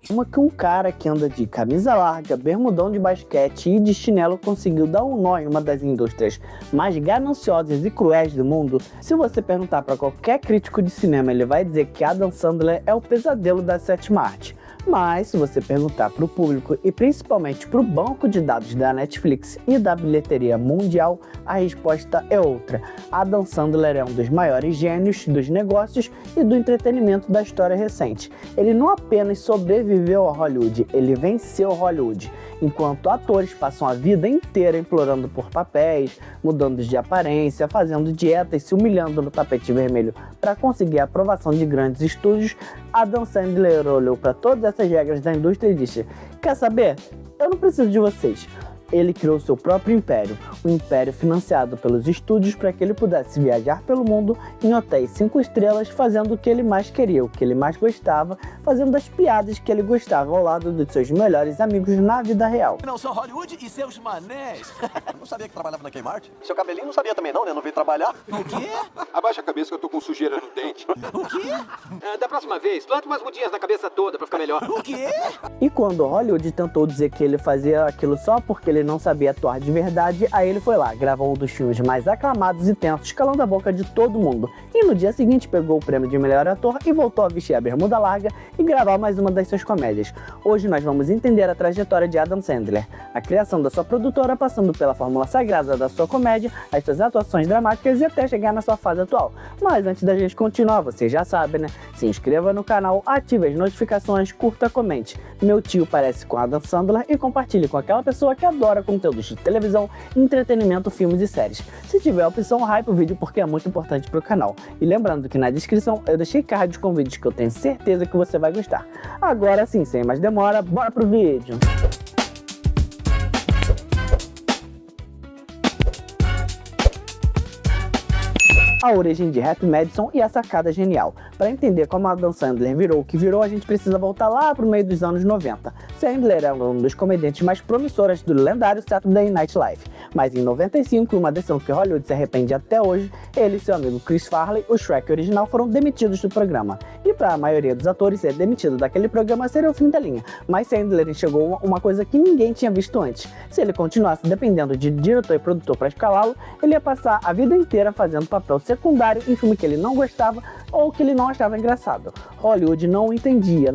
Uma que um cara que anda de camisa larga, bermudão de basquete e de chinelo conseguiu dar um nó em uma das indústrias mais gananciosas e cruéis do mundo. Se você perguntar para qualquer crítico de cinema, ele vai dizer que Adam Sandler é o pesadelo da sétima arte. Mas, se você perguntar para o público e principalmente para o banco de dados da Netflix e da bilheteria mundial, a resposta é outra. Adam Sandler é um dos maiores gênios dos negócios e do entretenimento da história recente. Ele não apenas sobreviveu a Hollywood, ele venceu Hollywood. Enquanto atores passam a vida inteira implorando por papéis, mudando de aparência, fazendo dietas, se humilhando no tapete vermelho para conseguir a aprovação de grandes estúdios, Adam Sandler olhou para todas essas regras da indústria e disse: quer saber? Eu não preciso de vocês. Ele criou seu próprio império, um império financiado pelos estúdios para que ele pudesse viajar pelo mundo em hotéis 5 estrelas, fazendo o que ele mais queria, o que ele mais gostava, fazendo as piadas que ele gostava ao lado dos seus melhores amigos na vida real. Não sou Hollywood e seus manés. Não sabia que trabalhava na Kmart? Seu cabelinho não sabia também não, né? Não veio trabalhar. O quê? Abaixa a cabeça que eu tô com sujeira no dente. O quê? Da próxima vez, planta umas mudinhas na cabeça toda pra ficar melhor. O quê? E quando Hollywood tentou dizer que ele fazia aquilo só porque ele não sabia atuar de verdade, aí ele foi lá, gravou um dos filmes mais aclamados e tensos, calando a boca de todo mundo. E no dia seguinte pegou o prêmio de melhor ator e voltou a vestir a bermuda larga e gravar mais uma das suas comédias. Hoje nós vamos entender a trajetória de Adam Sandler, a criação da sua produtora, passando pela fórmula sagrada da sua comédia, as suas atuações dramáticas e até chegar na sua fase atual. Mas antes da gente continuar, você já sabe, né? Se inscreva no canal, ative as notificações, curta, comente. Meu tio parece com Adam Sandler e compartilhe com aquela pessoa que adora conteúdos de televisão, entretenimento, filmes e séries. Se tiver a opção, hype o vídeo porque é muito importante pro canal. E lembrando que na descrição eu deixei cards com vídeos que eu tenho certeza que você vai gostar. Agora sim, sem mais demora, bora pro vídeo! A origem de Happy Madison e a sacada genial. Para entender como Adam Sandler virou o que virou, a gente precisa voltar lá para o meio dos anos 90. Sandler era um dos comediantes mais promissores do lendário Saturday Night Live. Mas em 95, uma decisão que Hollywood se arrepende até hoje, ele e seu amigo Chris Farley, o Shrek original, foram demitidos do programa. E para a maioria dos atores, ser demitido daquele programa seria o fim da linha. Mas Sandler enxergou uma coisa que ninguém tinha visto antes. Se ele continuasse dependendo de diretor e produtor para escalá-lo, ele ia passar a vida inteira fazendo papel secundário em filme que ele não gostava ou que ele não achava engraçado. Hollywood não entendia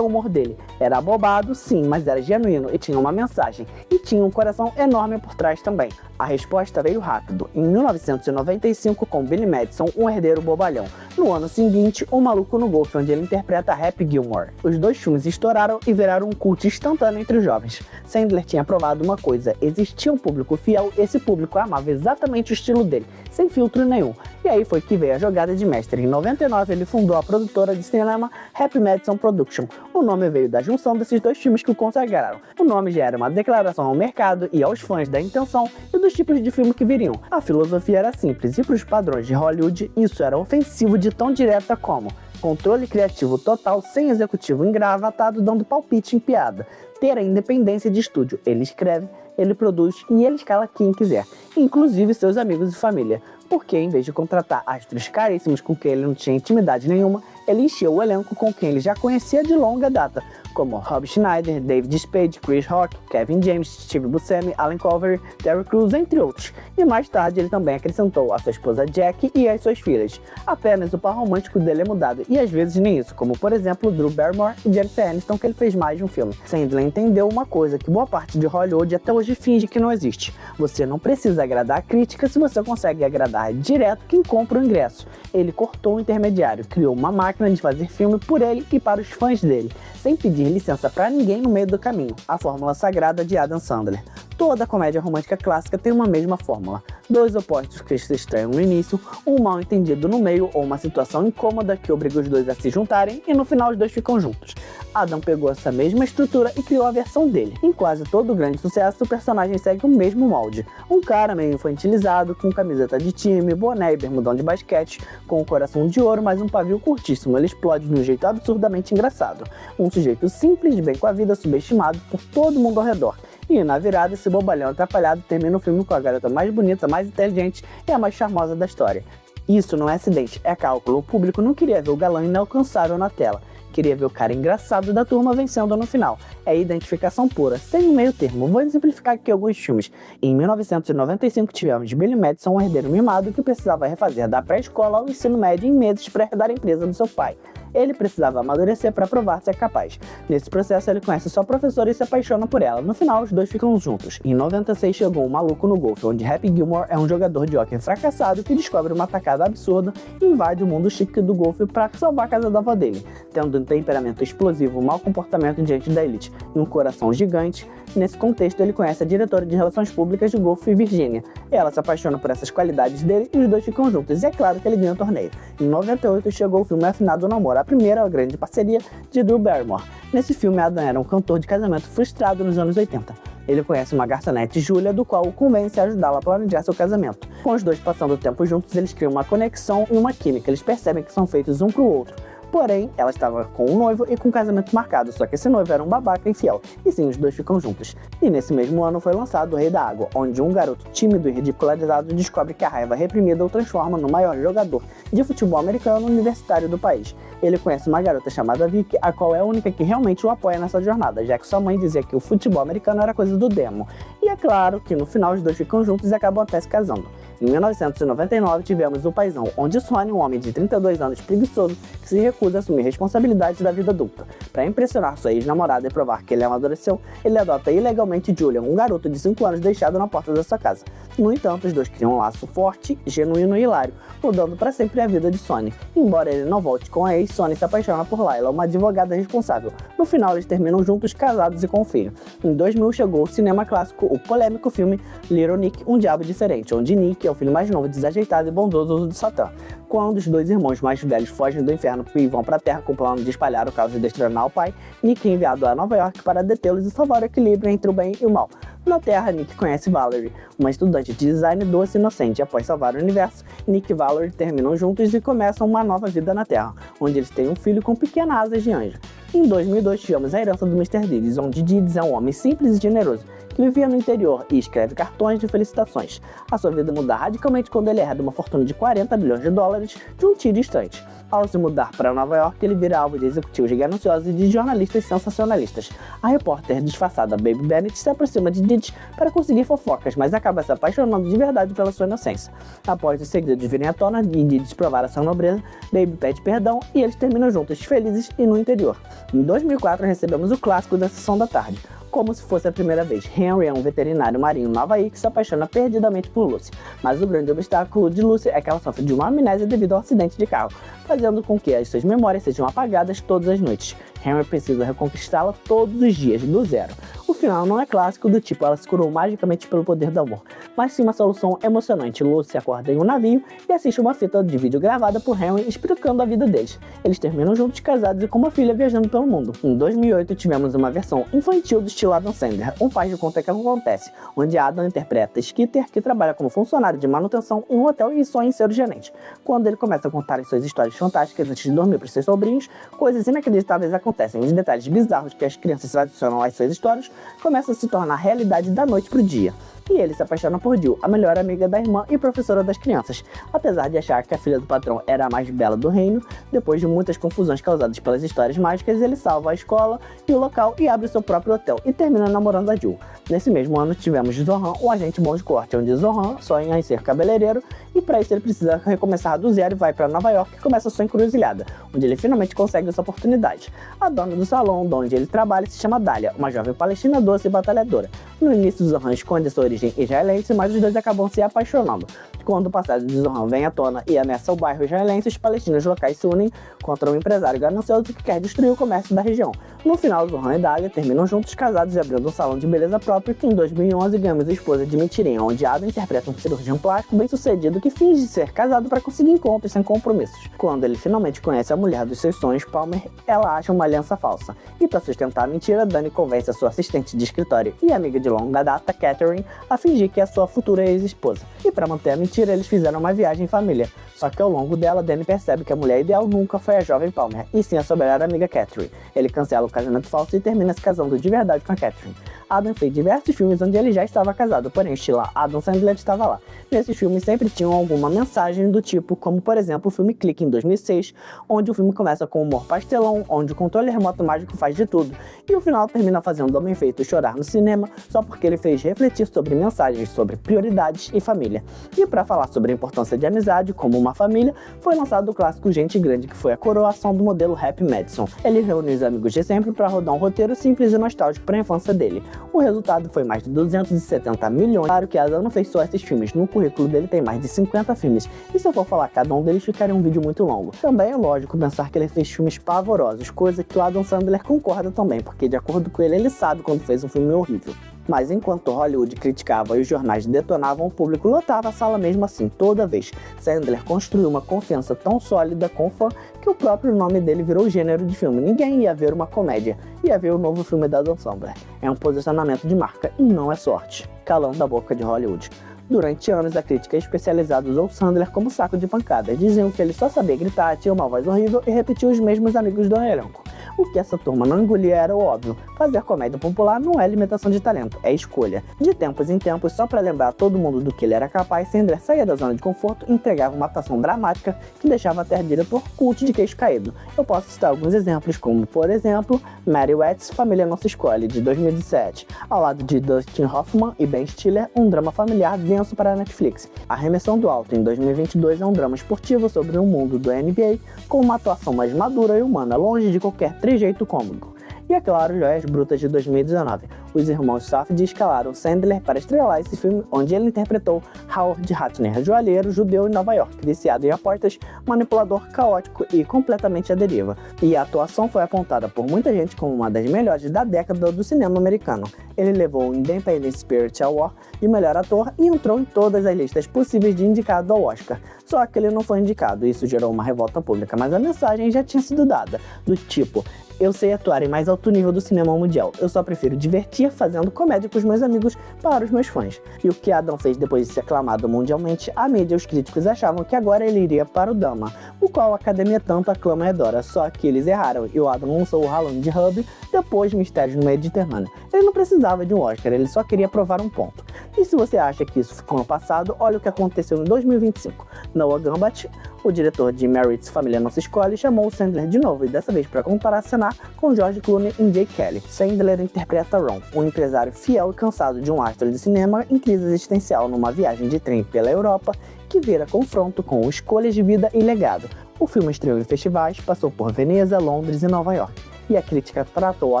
o humor dele. Era abobado, sim, mas era genuíno e tinha uma mensagem. E tinha um coração enorme por trás também. A resposta veio rápido, em 1995 com Billy Madison, um herdeiro bobalhão. No ano seguinte, O Maluco no Golfe, onde ele interpreta Happy Gilmore. Os dois filmes estouraram e viraram um culto instantâneo entre os jovens. Sandler tinha provado uma coisa: existia um público fiel, esse público amava exatamente o estilo dele, sem filtro nenhum. E aí foi que veio a jogada de mestre. Em 99 ele fundou a produtora de cinema Happy Madison Production. O nome veio da junção desses dois filmes que o consagraram. O nome já era uma declaração ao mercado e aos fãs da intenção e dos tipos de filme que viriam. A filosofia era simples e para os padrões de Hollywood isso era ofensivo de tão direta como controle criativo total sem executivo engravatado dando palpite em piada. Ter a independência de estúdio. Ele escreve, ele produz e ele escala quem quiser, inclusive seus amigos e família. Porque em vez de contratar astros caríssimos com quem ele não tinha intimidade nenhuma, ele encheu o elenco com quem ele já conhecia de longa data, como Rob Schneider, David Spade, Chris Rock, Kevin James, Steve Buscemi, Alan Culver, Terry Crews, entre outros. E mais tarde ele também acrescentou a sua esposa Jack e as suas filhas. Apenas o par romântico dele é mudado, e às vezes nem isso, como por exemplo Drew Barrymore e Jennifer Aniston, que ele fez mais de um filme. Sandler entendeu uma coisa que boa parte de Hollywood até hoje finge que não existe. Você não precisa agradar a crítica se você consegue agradar direto quem compra o ingresso. Ele cortou o intermediário, criou uma máquina de fazer filme por ele e para os fãs dele, sem pedir licença para ninguém no meio do caminho. A fórmula sagrada de Adam Sandler. Toda comédia romântica clássica tem uma mesma fórmula. Dois opostos que se estranham no início, um mal entendido no meio ou uma situação incômoda que obriga os dois a se juntarem e no final os dois ficam juntos. Adam pegou essa mesma estrutura e criou a versão dele. Em quase todo grande sucesso, o personagem segue o mesmo molde. Um cara meio infantilizado, com camiseta de time, boné e bermudão de basquete, com um coração de ouro, mas um pavio curtíssimo. Ele explode de um jeito absurdamente engraçado. Um sujeito simples, bem com a vida, subestimado por todo mundo ao redor. E na virada, esse bobalhão atrapalhado termina o filme com a garota mais bonita, mais inteligente e a mais charmosa da história. Isso não é acidente, é cálculo. O público não queria ver o galã inalcançável na tela. queria ver o cara engraçado da turma vencendo no final. É identificação pura, sem um meio termo. Vou exemplificar aqui alguns filmes. Em 1995 tivemos Billy Madison, um herdeiro mimado que precisava refazer da pré-escola ao ensino médio em meses para herdar a empresa do seu pai. Ele precisava amadurecer para provar ser capaz. Nesse processo, ele conhece sua professora e se apaixona por ela. No final, os dois ficam juntos. Em 96, chegou um maluco no golfe, onde Happy Gilmore é um jogador de hóquei fracassado que descobre uma tacada absurda e invade o mundo chique do golfe para salvar a casa da avó dele. Tendo um temperamento explosivo, mau comportamento diante da elite e um coração gigante, nesse contexto ele conhece a diretora de relações públicas de golfe, Virginia. Ela se apaixona por essas qualidades dele e os dois ficam juntos. E é claro que ele ganha o torneio. Em 98 chegou o filme Afinado Namoro, a primeira grande parceria de Drew Barrymore. Nesse filme, Adam era um cantor de casamento frustrado nos anos 80. Ele conhece uma garçonete, Julia, do qual o convence a ajudá-la a planejar seu casamento. Com os dois passando o tempo juntos, eles criam uma conexão e uma química. Eles percebem que são feitos um pro outro. Porém, ela estava com um noivo e com um casamento marcado, só que esse noivo era um babaca infiel, e sim, os dois ficam juntos. E nesse mesmo ano foi lançado O Rei da Água, onde um garoto tímido e ridicularizado descobre que a raiva reprimida o transforma no maior jogador de futebol americano universitário do país. Ele conhece uma garota chamada Vicky, a qual é a única que realmente o apoia nessa jornada, já que sua mãe dizia que o futebol americano era coisa do demo. E é claro que no final os dois ficam juntos e acabam até se casando. Em 1999 tivemos O Paizão, onde Sonny, um homem de 32 anos preguiçoso, que se recusa a assumir responsabilidades da vida adulta. Para impressionar sua ex-namorada e provar que ele amadureceu, ele adota ilegalmente Julian, um garoto de 5 anos deixado na porta da sua casa. No entanto, os dois criam um laço forte, genuíno e hilário, mudando para sempre a vida de Sonny. Embora ele não volte com a ex, Sonny se apaixona por Layla, uma advogada responsável. No final, eles terminam juntos, casados e com um filho. Em 2000 chegou o cinema clássico, o polêmico filme Little Nick, Um Diabo Diferente, onde Nick é o filho mais novo, desajeitado e bondoso de Satã. Quando os dois irmãos mais velhos fogem do inferno e vão para a Terra com o plano de espalhar o caos e destronar o pai, Nick é enviado a Nova York para detê-los e salvar o equilíbrio entre o bem e o mal. Na Terra, Nick conhece Valerie, uma estudante de design doce e inocente. Após salvar o universo, Nick e Valerie terminam juntos e começam uma nova vida na Terra, onde eles têm um filho com pequenas asas de anjo. Em 2002 tivemos A Herança do Mr. Deeds, onde Deeds é um homem simples e generoso, que vivia no interior e escreve cartões de felicitações. A sua vida muda radicalmente quando ele herda uma fortuna de 40 bilhões de dólares de um tio distante. Ao se mudar para Nova York, ele vira alvo de executivos gananciosos e de jornalistas sensacionalistas. A repórter disfarçada Baby Bennett se aproxima de Deeds para conseguir fofocas, mas acaba se apaixonando de verdade pela sua inocência. Após os segredos virem à tona e Deeds provar a sua nobreza, Baby pede perdão e eles terminam juntos, felizes e no interior. Em 2004 recebemos o clássico da Sessão da Tarde. Como se fosse a primeira vez, Henry é um veterinário marinho no Havaí que se apaixona perdidamente por Lucy. Mas o grande obstáculo de Lucy é que ela sofre de uma amnésia devido ao acidente de carro, fazendo com que as suas memórias sejam apagadas todas as noites. Henry precisa reconquistá-la todos os dias, do zero. O final não é clássico do tipo ela se curou magicamente pelo poder do amor, mas sim uma solução emocionante. Lucy acorda em um navio e assiste uma fita de vídeo gravada por Henry explicando a vida deles. Eles terminam juntos, casados e com uma filha viajando pelo mundo. Em 2008 tivemos uma versão infantil do estilo Adam Sandler, um faz de conta que acontece, onde Adam interpreta Skeeter, que trabalha como funcionário de manutenção em um hotel e sonha em ser o gerente. Quando ele começa a contar as suas histórias fantásticas antes de dormir para seus sobrinhos, coisas inacreditáveis acontecem. Os detalhes bizarros que as crianças adicionam às suas histórias começam a se tornar realidade da noite pro dia. E ele se apaixona por Jill, a melhor amiga da irmã e professora das crianças. Apesar de achar que a filha do patrão era a mais bela do reino, depois de muitas confusões causadas pelas histórias mágicas, ele salva a escola e o local e abre seu próprio hotel e termina namorando a Jill. Nesse mesmo ano tivemos Zohan, o agente bom de corte, onde Zohan sonha em ser cabeleireiro e para isso ele precisa recomeçar do zero e vai para Nova York e começa sua encruzilhada, onde ele finalmente consegue essa oportunidade. A dona do salão onde ele trabalha se chama Dália, uma jovem palestina doce e batalhadora. No início, Zohan esconde sua origem israelense, mas os dois acabam se apaixonando. Quando o passado de Zohan vem à tona e ameaça o bairro israelense, os palestinos locais se unem contra um empresário ganancioso que quer destruir o comércio da região. No final, Zohan e Dália terminam juntos, casados e abrindo um salão de beleza próprio, que em 2011 ganhamos a esposa de Mentirinha, onde Adam interpreta um cirurgião plástico bem-sucedido que finge ser casado para conseguir encontros sem compromissos. Quando ele finalmente conhece a mulher dos seus sonhos, Palmer, ela acha uma aliança falsa. E para sustentar a mentira, Danny convence a sua assistente de escritório e amiga de longa data, Catherine, a fingir que é a sua futura ex-esposa. E para manter a mentira, eles fizeram uma viagem em família. Só que ao longo dela, Danny percebe que a mulher ideal nunca foi a jovem Palmer, e sim a sua melhor amiga Catherine. Ele cancela o casamento falso e termina se casando de verdade com a Catherine. Adam fez diversos filmes onde ele já estava casado, porém o estilo Adam Sandler estava lá. Nesses filmes sempre tinham alguma mensagem do tipo, como por exemplo o filme Clique em 2006, onde o filme começa com humor pastelão, onde o controle remoto mágico faz de tudo, e o final termina fazendo o homem feito chorar no cinema só porque ele fez refletir sobre mensagens sobre prioridades e família. E para falar sobre a importância de amizade como uma família, foi lançado o clássico Gente Grande, que foi a coroação do modelo Happy Madison. Ele reuniu os amigos de sempre para rodar um roteiro simples e nostálgico para a infância dele. O resultado foi mais de 270 milhões. Claro que Adam não fez só esses filmes, no currículo dele tem mais de 50 filmes, e se eu for falar cada um deles ficaria um vídeo muito longo. Também é lógico pensar que ele fez filmes pavorosos, coisa que o Adam Sandler concorda também, porque de acordo com ele sabe quando fez um filme horrível. Mas enquanto Hollywood criticava e os jornais detonavam, o público lotava a sala mesmo assim, toda vez. Sandler construiu uma confiança tão sólida com o fã que o próprio nome dele virou gênero de filme. Ninguém ia ver uma comédia, ia ver o novo filme da Adam Sandler. É um posicionamento de marca e não é sorte. Calando a boca de Hollywood. Durante anos, a crítica especializada usou Sandler como saco de pancadas. Diziam que ele só sabia gritar, tinha uma voz horrível e repetia os mesmos amigos do elenco. O que essa turma não engolia era o óbvio. Fazer comédia popular não é limitação de talento, é escolha. De tempos em tempos, só para lembrar todo mundo do que ele era capaz, Sandler saía da zona de conforto e entregava uma atuação dramática que deixava até diretor cult de queixo caído. Eu posso citar alguns exemplos, como, por exemplo, Mary Wetz, Família Não Se Escolhe, de 2017, ao lado de Dustin Hoffman e Ben Stiller, um drama familiar denso para a Netflix. Arremessão do Alto, em 2022, é um drama esportivo sobre o mundo do NBA, com uma atuação mais madura e humana, longe de qualquer trejeito cômico. E é claro, Joias Brutas de 2019. Os irmãos Safdie escalaram Sandler para estrelar esse filme, onde ele interpretou Howard Ratner, joalheiro judeu em Nova York, viciado em apostas, manipulador caótico e completamente à deriva. E a atuação foi apontada por muita gente como uma das melhores da década do cinema americano. Ele levou o Independent Spirit Award de melhor ator e entrou em todas as listas possíveis de indicado ao Oscar. Só que ele não foi indicado, e isso gerou uma revolta pública, mas a mensagem já tinha sido dada, do tipo: eu sei atuar em mais alto nível do cinema mundial, eu só prefiro divertir fazendo comédia com os meus amigos para os meus fãs. E o que Adam fez depois de ser aclamado mundialmente, a mídia e os críticos achavam que agora ele iria para o Dama, o qual a academia tanto aclama e adora, só que eles erraram e o Adam lançou o Ralando de Hub depois de Mistérios no Mediterrâneo. Ele não precisava de um Oscar, ele só queria provar um ponto. E se você acha que isso ficou no passado, olha o que aconteceu em 2025. Noah Baumbach, o diretor de Meredith's Família Não Se Escolhe, chamou o Sandler de novo, e dessa vez para contracenar com George Clooney e Jay Kelly. Sandler interpreta Ron, um empresário fiel e cansado de um astro de cinema em crise existencial numa viagem de trem pela Europa, que vira confronto com escolhas de vida e legado. O filme estreou em festivais, passou por Veneza, Londres e Nova York, e a crítica tratou a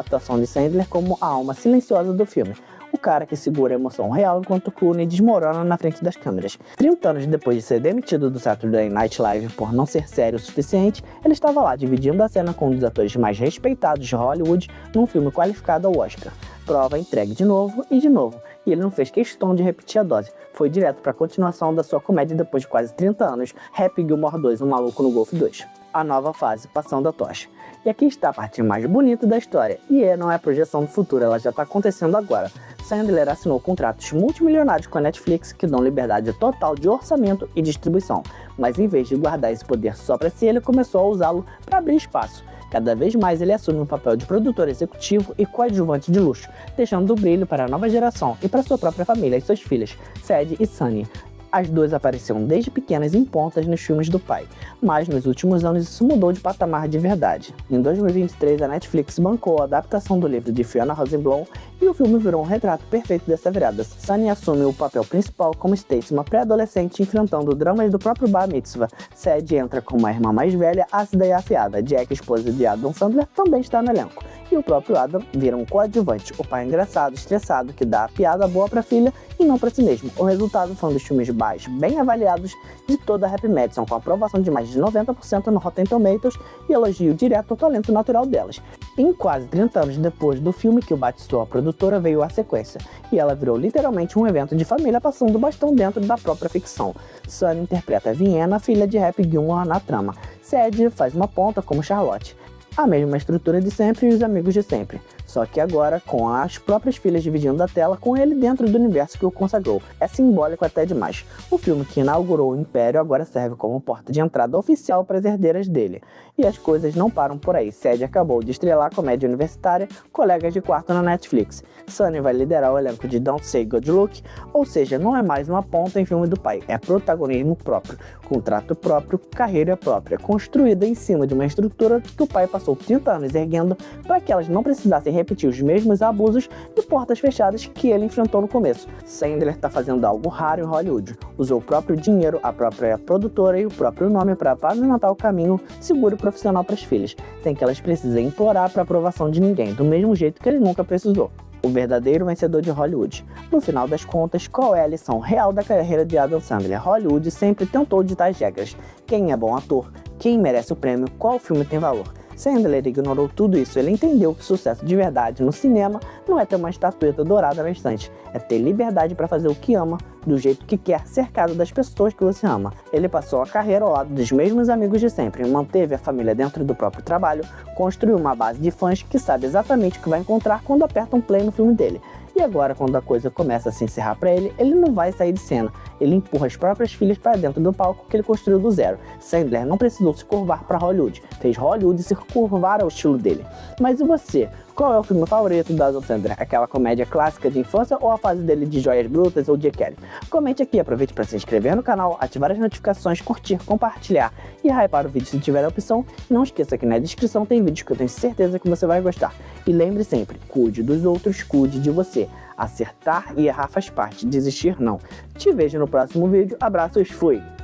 atuação de Sandler como a alma silenciosa do filme. O cara que segura a emoção real enquanto Clooney desmorona na frente das câmeras. 30 anos depois de ser demitido do Saturday Night Live por não ser sério o suficiente, ele estava lá dividindo a cena com um dos atores mais respeitados de Hollywood num filme qualificado ao Oscar. Prova entregue de novo, e ele não fez questão de repetir a dose. Foi direto para a continuação da sua comédia depois de quase 30 anos, Happy Gilmore 2, Um Maluco no Golf 2. A nova fase, passando a tocha. E aqui está a parte mais bonita da história, e não é projeção do futuro, ela já está acontecendo agora. Sandler assinou contratos multimilionários com a Netflix que dão liberdade total de orçamento e distribuição, mas em vez de guardar esse poder só para si, ele começou a usá-lo para abrir espaço. Cada vez mais ele assume o papel de produtor executivo e coadjuvante de luxo, deixando o brilho para a nova geração e para sua própria família e suas filhas, Sadie e Sunny. As duas apareciam desde pequenas em pontas nos filmes do pai, mas nos últimos anos isso mudou de patamar de verdade. Em 2023, a Netflix bancou a adaptação do livro de Fiona Rosenblum e o filme virou um retrato perfeito dessa virada. Sunny assume o papel principal como Stacy, uma pré-adolescente enfrentando dramas do próprio bar mitzvah. Sadie entra como a irmã mais velha, ácida e afiada. Jack, esposa de Adam Sandler, também está no elenco. E o próprio Adam vira um coadjuvante, o pai engraçado, estressado, que dá a piada boa pra filha e não pra si mesmo. O resultado foi um dos filmes baixos, bem avaliados de toda a Happy Madison, com aprovação de mais de 90% no Rotten Tomatoes e elogio direto ao talento natural delas. Em quase 30 anos depois do filme que o batizou a produtora, veio a sequência, e ela virou literalmente um evento de família passando o bastão dentro da própria ficção. Sunny interpreta Vienna, filha de Happy Gilmore na trama. Sadie faz uma ponta como Charlotte. A mesma estrutura de sempre e os amigos de sempre. só que agora com as próprias filhas dividindo a tela com ele dentro do universo que o consagrou. É simbólico até demais. O filme que inaugurou o Império agora serve como porta de entrada oficial para as herdeiras dele. E as coisas não param por aí. Sadie acabou de estrelar a comédia universitária Colegas de Quarto na Netflix. Sunny vai liderar o elenco de Don't Say Good Luck, ou seja, não é mais uma ponta em filme do pai, é protagonismo próprio, contrato próprio, carreira própria, construída em cima de uma estrutura que o pai passou 30 anos erguendo para que elas não precisassem repetir os mesmos abusos de portas fechadas que ele enfrentou no começo. Sandler está fazendo algo raro em Hollywood. Usou o próprio dinheiro, a própria produtora e o próprio nome para pavimentar o caminho seguro e profissional para as filhas, sem que elas precisem implorar para aprovação de ninguém, do mesmo jeito que ele nunca precisou. O verdadeiro vencedor de Hollywood. No final das contas, qual é a lição real da carreira de Adam Sandler? Hollywood sempre tentou ditar as regras. Quem é bom ator? Quem merece o prêmio? Qual filme tem valor? Sandler ignorou tudo isso. Ele entendeu que o sucesso de verdade no cinema não é ter uma estatueta dourada na estante, é ter liberdade para fazer o que ama, do jeito que quer, cercado das pessoas que você ama. Ele passou a carreira ao lado dos mesmos amigos de sempre, manteve a família dentro do próprio trabalho, construiu uma base de fãs que sabe exatamente o que vai encontrar quando aperta um play no filme dele. E agora, quando a coisa começa a se encerrar para ele, ele não vai sair de cena. Ele empurra as próprias filhas para dentro do palco que ele construiu do zero. Sandler não precisou se curvar para Hollywood, fez Hollywood se curvar ao estilo dele. Mas e você? Qual é o filme favorito do Adam Sandler? Aquela comédia clássica de infância ou a fase dele de Joias Brutas ou de Kelly? Comente aqui, aproveite para se inscrever no canal, ativar as notificações, curtir, compartilhar e hypar o vídeo se tiver a opção. E não esqueça que na descrição tem vídeos que eu tenho certeza que você vai gostar. E lembre sempre, cuide dos outros, cuide de você. Acertar e errar faz parte, desistir não. Te vejo no próximo vídeo, abraços, fui!